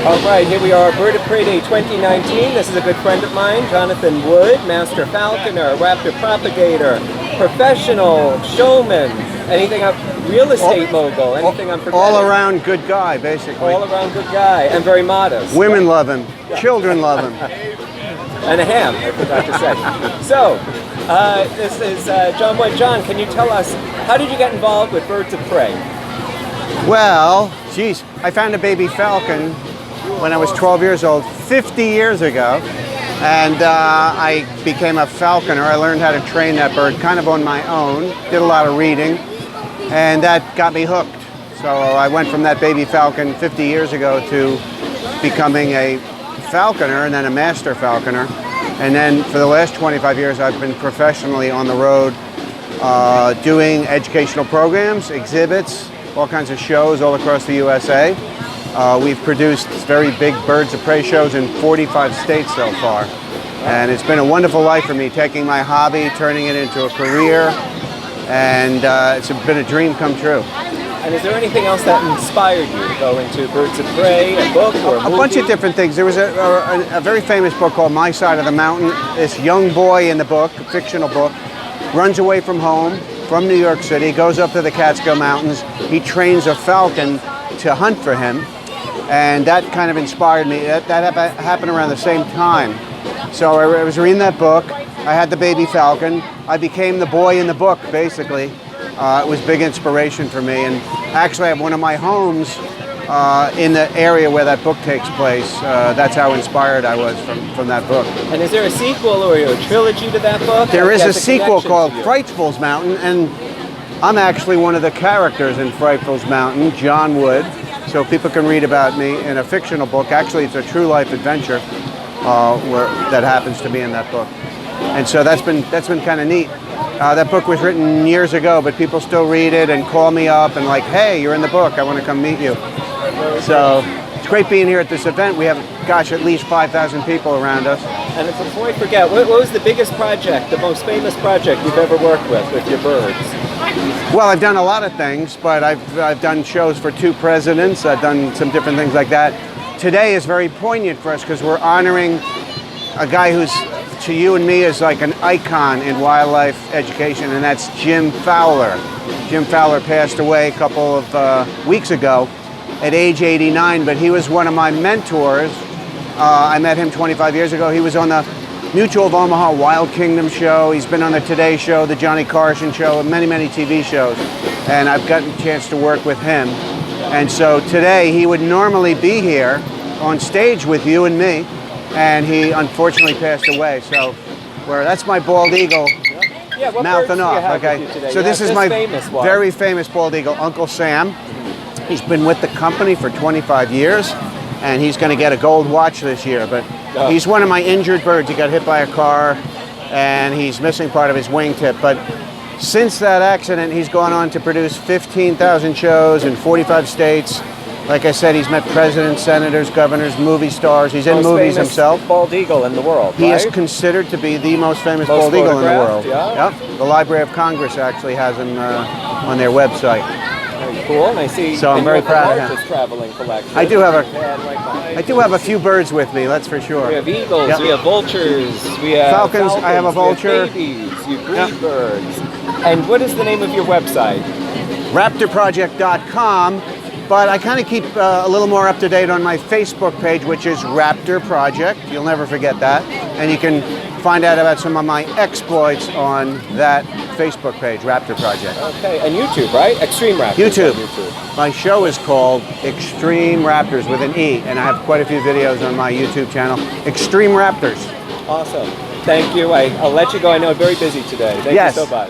All right, here we are, Bird of Prey Day 2019. This is a good friend of mine, Jonathan Wood, master falconer, raptor propagator, professional showman, anything up, real estate mogul, anything I'm forgetting. All around good guy, basically. All around good guy, and very modest. Women love him, children love him. And a ham, I forgot to say. So, this is John Wood. John, can you tell us, how did you get involved with birds of prey? Well, geez, I found a baby falcon when I was 12 years old, 50 years ago, and I became a falconer. I learned how to train that bird kind of on my own, did a lot of reading, and that got me hooked. So I went from that baby falcon 50 years ago to becoming a falconer and then a master falconer. And then for the last 25 years, I've been professionally on the road doing educational programs, exhibits, all kinds of shows all across the USA. We've produced very big birds of prey shows in 45 states so far. And it's been a wonderful life for me, taking my hobby, turning it into a career, and it's been a dream come true. And is there anything else that inspired you to go into birds of prey, a book or a movie? A bunch of different things. There was a very famous book called My Side of the Mountain. This young boy in the book, a fictional book, runs away from home, from New York City, goes up to the Catskill Mountains. He trains a falcon to hunt for him. And that kind of inspired me. That happened around the same time. So I was reading that book. I had the baby falcon. I became the boy in the book, basically. It was big inspiration for me. And actually, I have one of my homes in the area where that book takes place. That's how inspired I was from that book. And is there a sequel or a trilogy to that book? There is a sequel called Frightful's Mountain, and I'm actually one of the characters in Frightful's Mountain, John Wood. So people can read about me in a fictional book. Actually, it's a true life adventure that happens to be in that book. And so that's been kind of neat. That book was written years ago, but people still read it and call me up and like, hey, you're in the book, I want to come meet you. So it's great being here at this event. We have, gosh, at least 5,000 people around us. And before I forget, what was the biggest project, the most famous project you've ever worked with your birds? Well, I've done a lot of things, but I've done shows for 2 presidents. I've done some different things like that. Today is very poignant for us because we're honoring a guy who's, to you and me, is like an icon in wildlife education, and that's Jim Fowler. Jim Fowler passed away a couple of weeks ago at age 89, but he was one of my mentors. I met him 25 years ago. He was on the Mutual of Omaha Wild Kingdom show. He's been on the Today Show, the Johnny Carson show, and many TV shows. And I've gotten a chance to work with him. And so today he would normally be here on stage with you and me, and he unfortunately passed away. So that's my bald eagle. Yeah, what mouthing birds do you off. have Okay. with you today? So this is my very famous bald eagle, Uncle Sam. He's been with the company for 25 years, and he's going to get a gold watch this year. But he's one of my injured birds. He got hit by a car, and he's missing part of his wingtip. But since that accident, he's gone on to produce 15,000 shows in 45 states. Like I said, he's met presidents, senators, governors, movie stars. He's in movies himself. Bald eagle in the world. He is considered to be the most famous bald eagle in the world. Yeah. Yep. The Library of Congress actually has him on their website. Very cool. And I see. So I'm very proud of him. Traveling collection. I do have a few birds with me. That's for sure. We have eagles. Yep. We have vultures. We have falcons. I have a vulture. We have babies. You breed birds. And what is the name of your website? Raptorproject.com. But I kind of keep a little more up to date on my Facebook page, which is Raptor Project. You'll never forget that. And you can find out about some of my exploits on that Facebook page, Raptor Project. Okay, and YouTube, right? Extreme Raptors. YouTube. My show is called Extreme Raptors with an E, and I have quite a few videos on my YouTube channel. Extreme Raptors. Awesome. Thank you. I'll let you go. I know I'm very busy today. Thank you so much.